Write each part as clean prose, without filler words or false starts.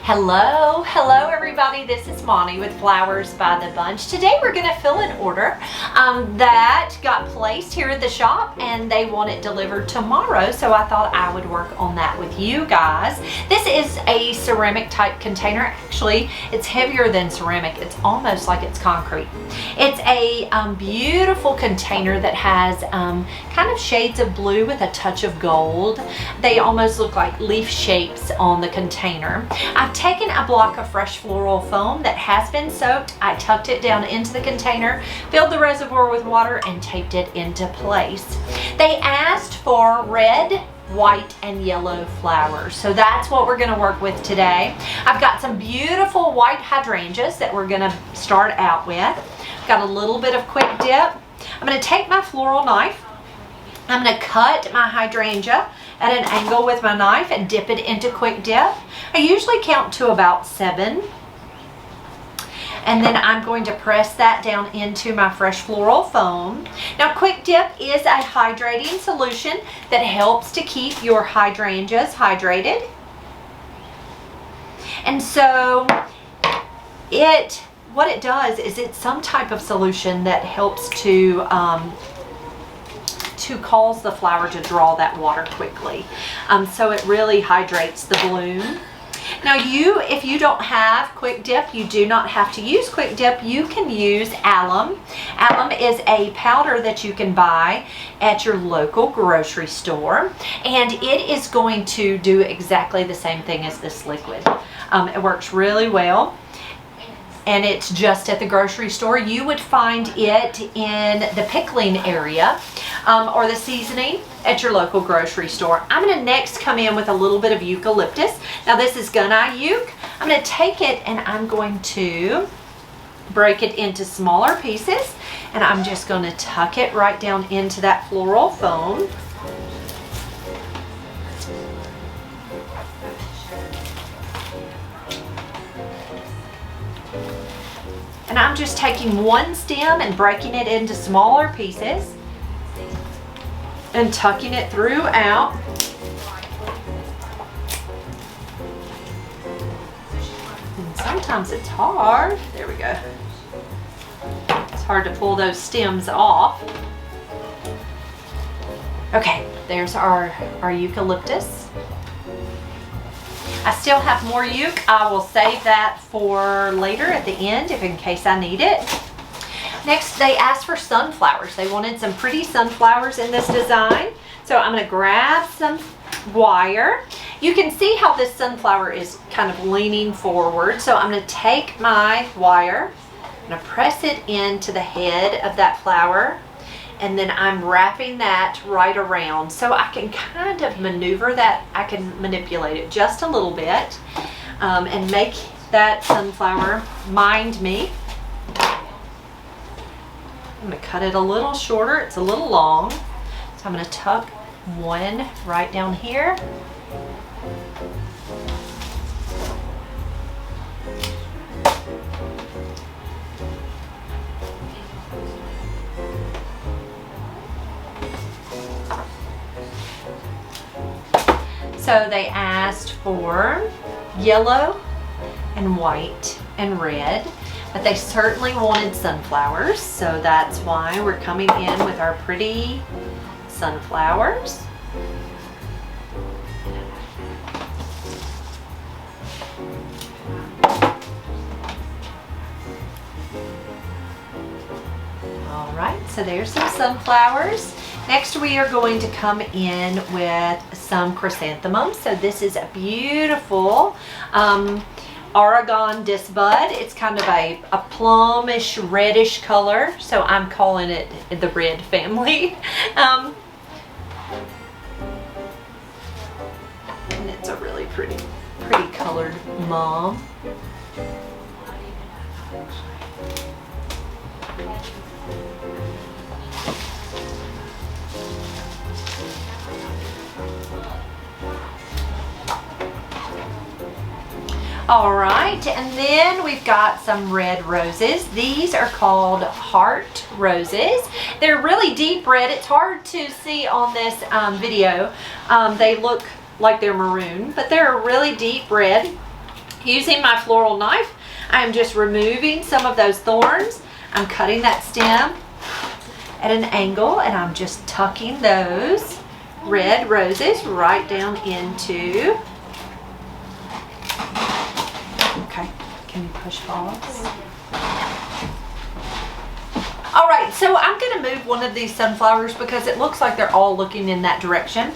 Hello everybody, this is Monty with Flowers by the Bunch. Today we're going to fill an order that got placed here at the shop and they want it delivered tomorrow, so I thought I would work on that with you guys. This is a ceramic type container. Actually, it's heavier than ceramic. It's almost like it's concrete. It's a beautiful container that has kind of shades of blue with a touch of gold. They almost look like leaf shapes on the container. I've taken a block of fresh floral foam that has been soaked. I tucked it down into the container, filled the reservoir with water, and taped it into place. They asked for red, white, and yellow flowers, so that's what we're going to work with today. I've got some beautiful white hydrangeas that we're going to start out with. Got a little bit of quick dip. I'm going to take my floral knife. I'm going to cut my hydrangea at an angle with my knife and dip it into quick dip. I usually count to about 7. And then I'm going to press that down into my fresh floral foam. Now, quick dip is a hydrating solution that helps to keep your hydrangeas hydrated. And so what it does is it's some type of solution that helps to cause the flower to draw that water quickly. So it really hydrates the bloom. Now if you don't have quick dip, you do not have to use quick dip. You can use alum. Alum is a powder that you can buy at your local grocery store, and it is going to do exactly the same thing as this liquid. It works really well. And it's just at the grocery store. You would find it in the pickling area or the seasoning at your local grocery store. I'm going to next come in with a little bit of eucalyptus. Now this is gunite euc. I'm going to take it and I'm going to break it into smaller pieces, and I'm just going to tuck it right down into that floral foam. And I'm just taking one stem and breaking it into smaller pieces and tucking it throughout. And sometimes it's hard. There we go. It's hard to pull those stems off. Okay, there's our eucalyptus. I still have more euc. I will save that for later at the end in case I need it. Next, they asked for sunflowers. They wanted some pretty sunflowers in this design. So I'm going to grab some wire. You can see how this sunflower is kind of leaning forward. So I'm going to take my wire, I'm going to press it into the head of that flower, and then I'm wrapping that right around so I can kind of maneuver that. I can manipulate it just a little bit and make that sunflower mind me. I'm going to cut it a little shorter. It's a little long. So I'm going to tuck one right down here. So they asked for yellow and white and red, but they certainly wanted sunflowers, so that's why we're coming in with our pretty sunflowers. All right, so there's some sunflowers. Next, we are going to come in with some chrysanthemums. So this is a beautiful Oregon disc bud. It's kind of a plumish reddish color, so I'm calling it the red family. And it's a really pretty colored mom. All right, and then we've got some red roses. These are called heart roses. They're really deep red. It's hard to see on this video. They look like they're maroon, but they're a really deep red. Using my floral knife, I'm just removing some of those thorns. I'm cutting that stem at an angle, and I'm just tucking those red roses right down into. Okay, can you push pause? All right, so I'm going to move one of these sunflowers because it looks like they're all looking in that direction.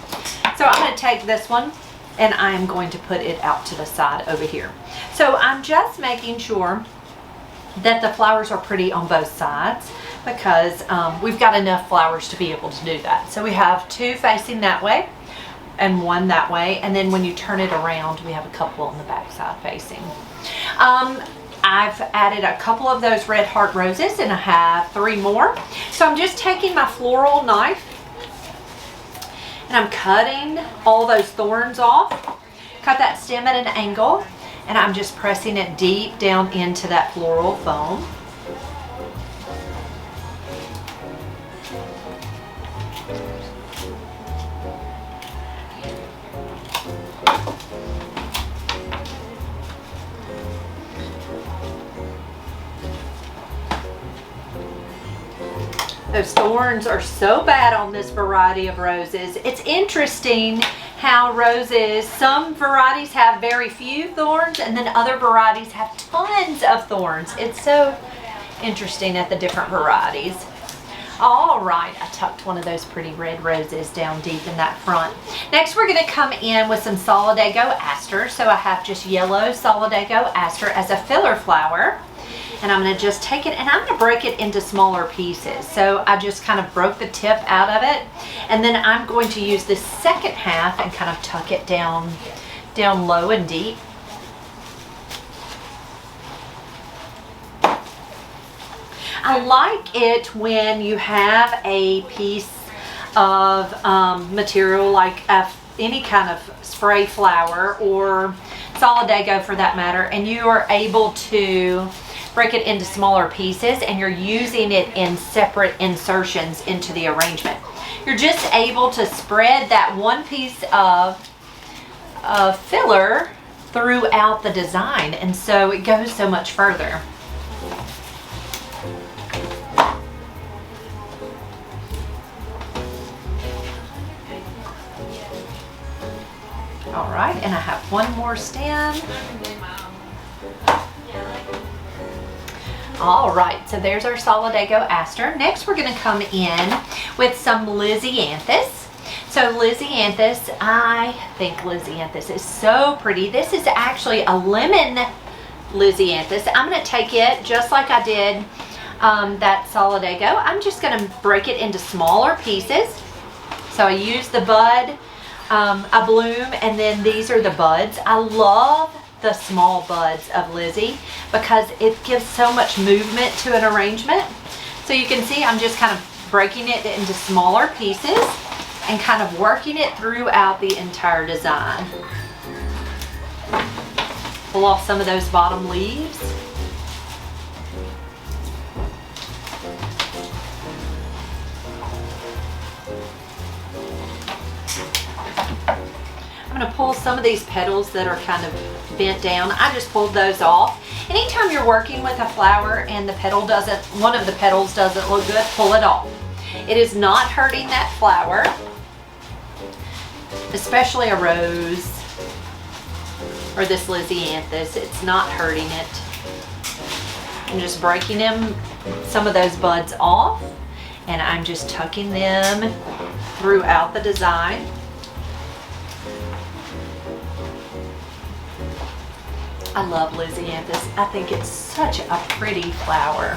So I'm going to take this one and I am going to put it out to the side over here. So I'm just making sure that the flowers are pretty on both sides because we've got enough flowers to be able to do that. So we have two facing that way and one that way, and then when you turn it around, we have a couple on the back side facing. I've added a couple of those red heart roses and I have 3 more. So I'm just taking my floral knife and I'm cutting all those thorns off. Cut that stem at an angle and I'm just pressing it deep down into that floral foam. Those thorns are so bad on this variety of roses. It's interesting how roses, some varieties have very few thorns and then other varieties have tons of thorns. It's so interesting at the different varieties. All right, I tucked one of those pretty red roses down deep in that front. Next, we're gonna come in with some Solidago aster. So I have just yellow Solidago aster as a filler flower. And I'm going to just take it and I'm going to break it into smaller pieces. So I just kind of broke the tip out of it. And then I'm going to use the second half and kind of tuck it down low and deep. I like it when you have a piece of material like any kind of spray flower or Solidago for that matter, and you are able to break it into smaller pieces and you're using it in separate insertions into the arrangement. You're just able to spread that one piece of filler throughout the design, and so it goes so much further. All right, and I have one more stem. All right, so there's our Solidago aster. Next, we're gonna come in with some Lisianthus. So Lisianthus, I think Lisianthus is so pretty. This is actually a lemon Lisianthus. I'm gonna take it just like I did that Solidago. I'm just gonna break it into smaller pieces. So I use the bud, a bloom, and then these are the buds. I love the small buds of Lizzie because it gives so much movement to an arrangement. So you can see I'm just kind of breaking it into smaller pieces and kind of working it throughout the entire design. Pull off some of those bottom leaves. I'm going to pull some of these petals that are kind of bent down. I just pulled those off. Anytime you're working with a flower and the petal doesn't, one of the petals doesn't look good, pull it off. It is not hurting that flower, especially a rose or this Lisianthus. It's not hurting it. I'm just breaking some of those buds off, and I'm just tucking them throughout the design. I love Lisianthus. I think it's such a pretty flower.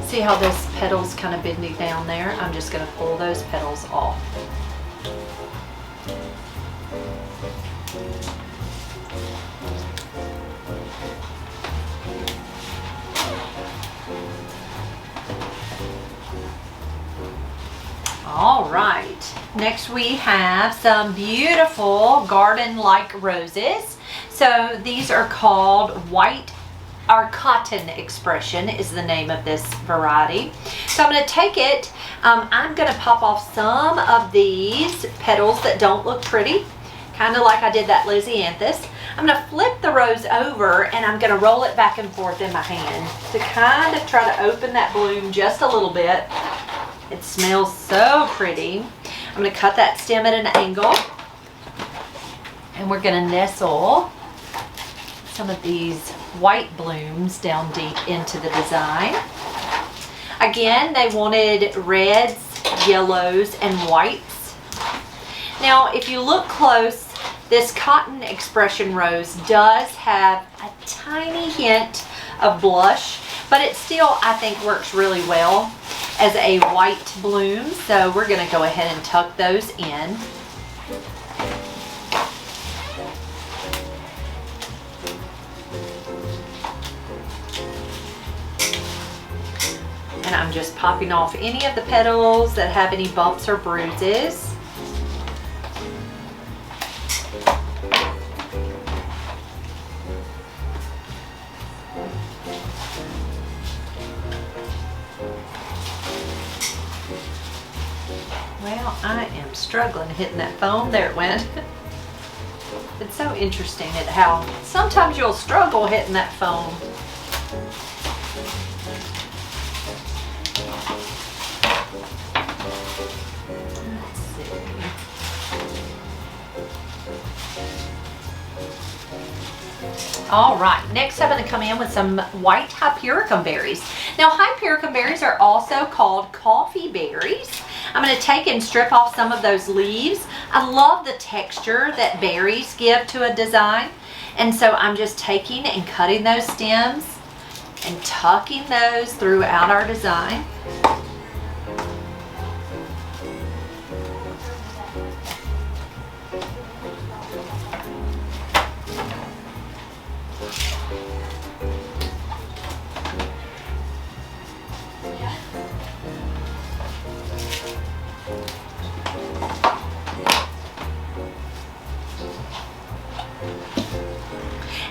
See how those petals kind of bending down there? I'm just going to pull those petals off. All right, next we have some beautiful garden-like roses. So these are called white, or cotton expression is the name of this variety. So I'm going to take it, I'm going to pop off some of these petals that don't look pretty. kind of like I did that Lysianthus. I'm going to flip the rose over and I'm going to roll it back and forth in my hand to kind of try to open that bloom just a little bit. It smells so pretty. I'm going to cut that stem at an angle, and we're going to nestle some of these white blooms down deep into the design. Again, they wanted reds, yellows, and whites. Now, if you look close, this cotton expression rose does have a tiny hint of blush, but it still, I think, works really well as a white bloom. So we're going to go ahead and tuck those in. And I'm just popping off any of the petals that have any bumps or bruises. Well, I am struggling hitting that foam. There it went. It's so interesting at how sometimes you'll struggle hitting that foam. Let's see. All right, next I'm going to come in with some white hypericum berries. Now, hypericum berries are also called coffee berries. I'm going to take and strip off some of those leaves. I love the texture that berries give to a design. And so I'm just taking and cutting those stems and tucking those throughout our design.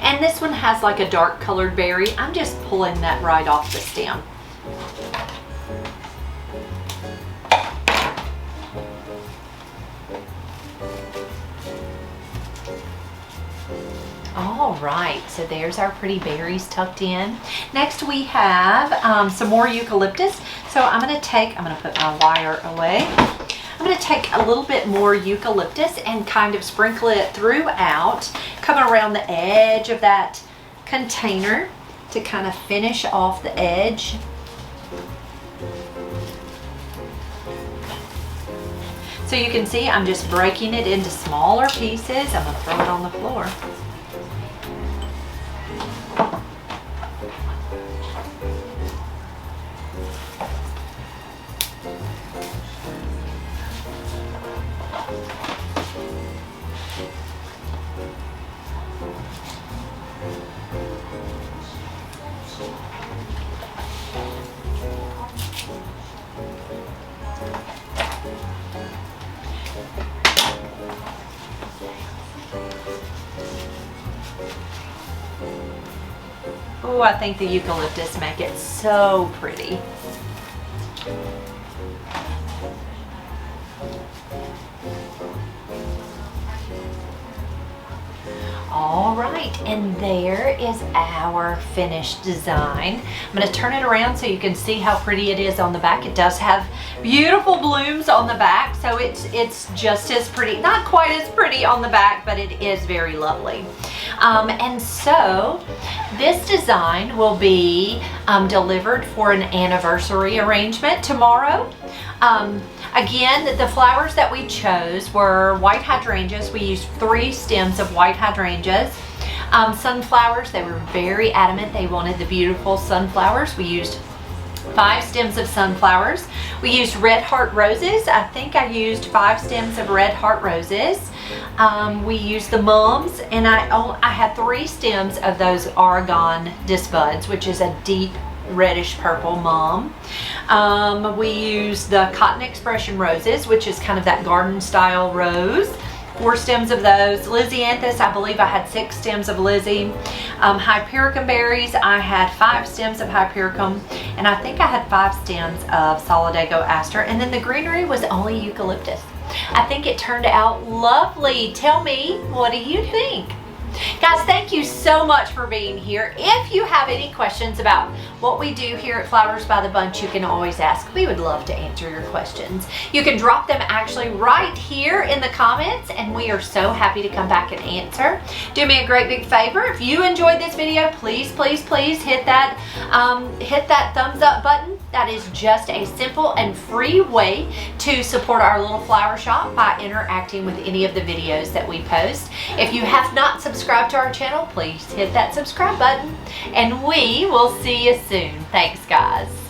And this one has like a dark colored berry. I'm just pulling that right off the stem. All right, so there's our pretty berries tucked in. Next we have some more eucalyptus. So I'm going to put my wire away. I'm going to take a little bit more eucalyptus and kind of sprinkle it throughout, coming around the edge of that container to kind of finish off the edge. So you can see I'm just breaking it into smaller pieces. I'm going to throw it on the floor. Oh, I think the eucalyptus make it so pretty. All right, and there is our finished design. I'm going to turn it around so you can see how pretty it is on the back. It does have beautiful blooms on the back, so it's just as pretty, not quite as pretty on the back, but it is very lovely. And so this design will be delivered for an anniversary arrangement tomorrow. Again, the flowers that we chose were white hydrangeas. We used 3 stems of white hydrangeas. Sunflowers, they were very adamant. They wanted the beautiful sunflowers. We used 5 stems of sunflowers. We used red heart roses. I think I used 5 stems of red heart roses. We used the mums, and I had 3 stems of those Oregon disbuds, which is a deep reddish purple mum. We used the cotton expression roses, which is kind of that garden style rose. 4 stems of those. Lysianthus, I believe I had 6 stems of Lizzie. Hypericum berries, I had 5 stems of hypericum, and I think I had 5 stems of solidago aster. And then the greenery was only eucalyptus. I think it turned out lovely. Tell me, what do you think? Guys, thank you so much for being here. If you have any questions about what we do here at Flowers by the Bunch, you can always ask. We would love to answer your questions. You can drop them actually right here in the comments, and we are so happy to come back and answer. Do me a great big favor. If you enjoyed this video, please, please, please hit that thumbs up button. That is just a simple and free way to support our little flower shop by interacting with any of the videos that we post. If you have not subscribed to our channel, please hit that subscribe button, and we will see you soon. Thanks, guys.